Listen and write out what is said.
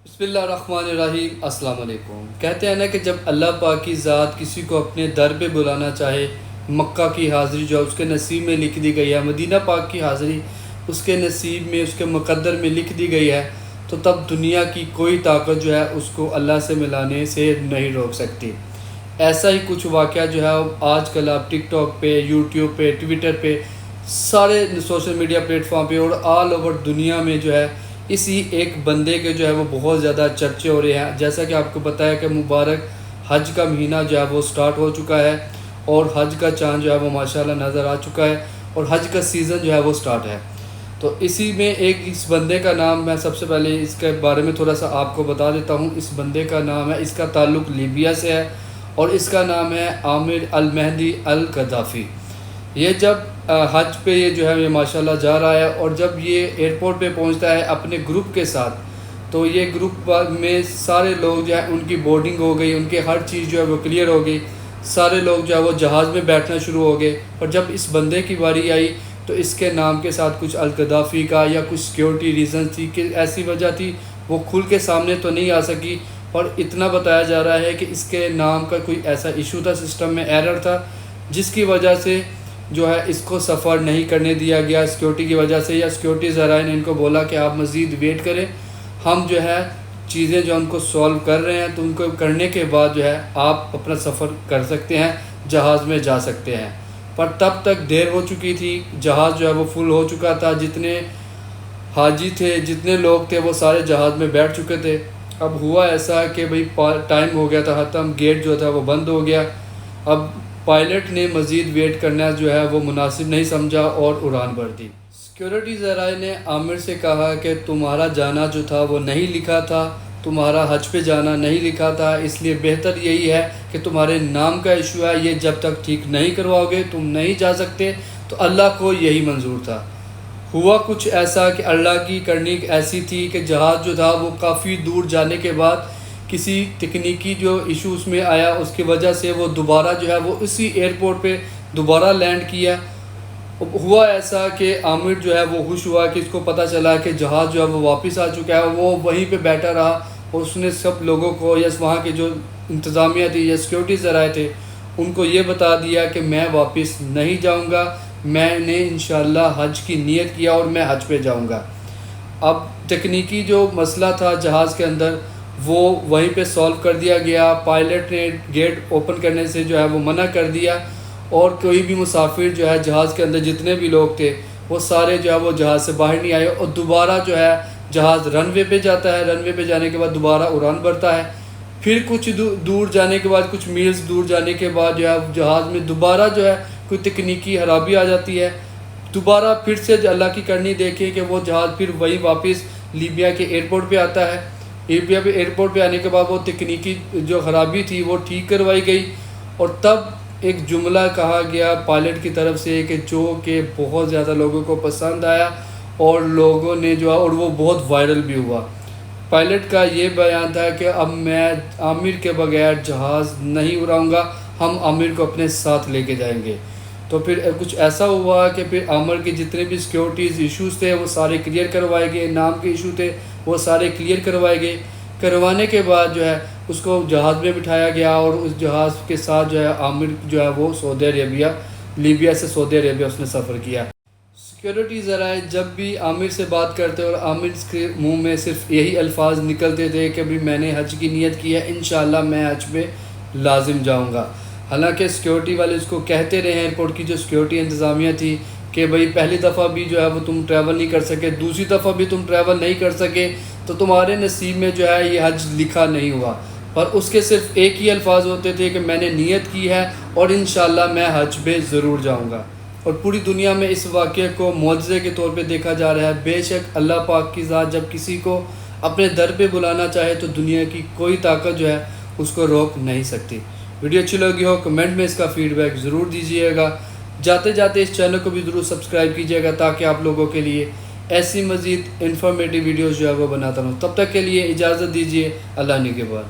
بسم اللہ الرحمن الرحیم۔ السلام علیکم۔ کہتے ہیں نا کہ جب اللہ پاک کی ذات کسی کو اپنے در پہ بلانا چاہے، مکہ کی حاضری جو اس کے نصیب میں لکھ دی گئی ہے، مدینہ پاک کی حاضری اس کے نصیب میں، اس کے مقدر میں لکھ دی گئی ہے، تو تب دنیا کی کوئی طاقت جو ہے اس کو اللہ سے ملانے سے نہیں روک سکتی۔ ایسا ہی کچھ واقعہ جو ہے آج کل آپ ٹک ٹاک پہ، یوٹیوب پہ، ٹویٹر پہ، سارے سوشل میڈیا پلیٹ فارم پہ اور آل اوور دنیا میں جو ہے اسی ایک بندے کے جو ہے وہ بہت زیادہ چرچے ہو رہے ہیں۔ جیسا کہ آپ کو پتہ ہے کہ مبارک حج کا مہینہ جو ہے وہ سٹارٹ ہو چکا ہے اور حج کا چاند جو ہے وہ ماشاءاللہ نظر آ چکا ہے اور حج کا سیزن جو ہے وہ سٹارٹ ہے۔ تو اسی میں اس بندے کا نام، میں سب سے پہلے اس کے بارے میں تھوڑا سا آپ کو بتا دیتا ہوں۔ اس بندے کا نام ہے، اس کا تعلق لیبیا سے ہے اور اس کا نام ہے عامر المہدی القذافی۔ یہ جب حج پہ یہ جو ہے یہ ماشاءاللہ جا رہا ہے اور جب یہ ایئرپورٹ پہ پہنچتا ہے اپنے گروپ کے ساتھ، تو یہ گروپ میں سارے لوگ جو ہے ان کی بورڈنگ ہو گئی، ان کے ہر چیز جو ہے وہ کلیئر ہو گئی، سارے لوگ جو ہے وہ جہاز میں بیٹھنا شروع ہو گئے۔ اور جب اس بندے کی باری آئی تو اس کے نام کے ساتھ کچھ القذافی کا یا کچھ سیکیورٹی ریزن تھی کہ ایسی وجہ تھی، وہ کھل کے سامنے تو نہیں آ سکی، اور اتنا بتایا جا رہا ہے کہ اس کے نام کا کوئی ایسا ایشو تھا، سسٹم میں ایرر تھا، جس کی وجہ سے جو ہے اس کو سفر نہیں کرنے دیا گیا سیکیورٹی کی وجہ سے، یا سیکیورٹی ذرائع نے ان کو بولا کہ آپ مزید ویٹ کریں، ہم جو ہے چیزیں جو ان کو سولو کر رہے ہیں، تو ان کو کرنے کے بعد جو ہے آپ اپنا سفر کر سکتے ہیں، جہاز میں جا سکتے ہیں۔ پر تب تک دیر ہو چکی تھی، جہاز جو ہے وہ فل ہو چکا تھا، جتنے حاجی تھے، جتنے لوگ تھے وہ سارے جہاز میں بیٹھ چکے تھے۔ اب ہوا ایسا کہ بھئی ٹائم ہو گیا تھا ختم، گیٹ جو تھا وہ بند ہو گیا۔ اب پائلٹ نے مزید ویٹ کرنا جو ہے وہ مناسب نہیں سمجھا اور اڑان بھر دی۔ سیکیورٹی ذرائع نے عامر سے کہا کہ تمہارا جانا جو تھا وہ نہیں لکھا تھا، تمہارا حج پہ جانا نہیں لکھا تھا، اس لیے بہتر یہی ہے کہ تمہارے نام کا ایشو ہے، یہ جب تک ٹھیک نہیں کرواؤ گے تم نہیں جا سکتے۔ تو اللہ کو یہی منظور تھا۔ ہوا کچھ ایسا کہ اللہ کی کرنی ایسی تھی کہ جہاز جو تھا وہ کافی دور جانے کے بعد کسی تکنیکی جو ایشو اس میں آیا، اس کی وجہ سے وہ دوبارہ جو ہے وہ اسی ایئرپورٹ پہ دوبارہ لینڈ کیا۔ ہوا ایسا کہ عامر جو ہے وہ خوش ہوا کہ اس کو پتہ چلا کہ جہاز جو ہے وہ واپس آ چکا ہے، وہ وہیں پہ بیٹھا رہا اور اس نے سب لوگوں کو، یا وہاں کے جو انتظامیہ تھی یا سیکیورٹی ذرائع تھے، ان کو یہ بتا دیا کہ میں واپس نہیں جاؤں گا، میں نے انشاءاللہ حج کی نیت کیا اور میں حج پہ جاؤں گا۔ اب تکنیکی جو مسئلہ تھا جہاز کے اندر وہ وہیں پہ سولو کر دیا گیا۔ پائلٹ نے گیٹ اوپن کرنے سے جو ہے وہ منع کر دیا، اور کوئی بھی مسافر جو ہے جہاز کے اندر جتنے بھی لوگ تھے وہ سارے جو ہے وہ جہاز سے باہر نہیں آئے، اور دوبارہ جو ہے جہاز رن وے پہ جاتا ہے، رن وے پہ جانے کے بعد دوبارہ اڑان بھرتا ہے۔ پھر کچھ دور جانے کے بعد، کچھ میلز دور جانے کے بعد جو ہے جہاز میں دوبارہ جو ہے کوئی تکنیکی خرابی آ جاتی ہے، دوبارہ پھر سے اللہ کی کرنی دیکھیں کہ وہ جہاز پھر وہی واپس لیبیا کے ایئرپورٹ پہ آتا ہے۔ لیبیا پہ ایئرپورٹ پہ آنے کے بعد وہ تکنیکی جو خرابی تھی وہ ٹھیک کروائی گئی، اور تب ایک جملہ کہا گیا پائلٹ کی طرف سے کہ جو کہ بہت زیادہ لوگوں کو پسند آیا، اور لوگوں نے جو ہے، اور وہ بہت وائرل بھی ہوا۔ پائلٹ کا یہ بیان تھا کہ اب میں عامر کے بغیر جہاز نہیں اڑاؤں گا، ہم عامر کو اپنے ساتھ لے کے جائیں گے۔ تو پھر کچھ ایسا ہوا کہ پھر عامر کے جتنے بھی سیکیورٹیز ایشوز تھے وہ سارے کلیئر کروائے گئے، نام کے ایشو تھے وہ سارے کلیئر کروائے گئے۔ کروانے کے بعد جو ہے اس کو جہاز میں بٹھایا گیا، اور اس جہاز کے ساتھ جو ہے عامر جو ہے وہ سعودی عربیہ، لیبیا سے سعودی عربیہ اس نے سفر کیا۔ سیکیورٹی ذرائع جب بھی عامر سے بات کرتے اور عامر کے منہ میں صرف یہی الفاظ نکلتے تھے کہ بھی میں نے حج کی نیت کی ہے، انشاءاللہ میں حج پہ لازم جاؤں گا۔ حالانکہ سیکیورٹی والے اس کو کہتے رہے، ایئرپورٹ کی جو سیکیورٹی انتظامیہ تھی، کہ بھئی پہلی دفعہ بھی جو ہے وہ تم ٹریول نہیں کر سکے، دوسری دفعہ بھی تم ٹریول نہیں کر سکے، تو تمہارے نصیب میں جو ہے یہ حج لکھا نہیں ہوا۔ پر اس کے صرف ایک ہی الفاظ ہوتے تھے کہ میں نے نیت کی ہے اور انشاءاللہ میں حج پہ ضرور جاؤں گا۔ اور پوری دنیا میں اس واقعے کو معجزے کے طور پہ دیکھا جا رہا ہے۔ بے شک اللہ پاک کی ذات جب کسی کو اپنے در پہ بلانا چاہے تو دنیا کی کوئی طاقت جو ہے اس کو روک نہیں سکتی۔ ویڈیو اچھی لگی ہو کمنٹ میں اس کا فیڈ بیک ضرور دیجیے گا۔ جاتے جاتے اس چینل کو بھی ضرور سبسکرائب کیجیے گا تاکہ آپ لوگوں کے لیے ایسی مزید انفارمیٹیو ویڈیوز جو ہے وہ بناتا رہوں۔ تب تک کے لیے اجازت دیجیے، اللہ نگہبان۔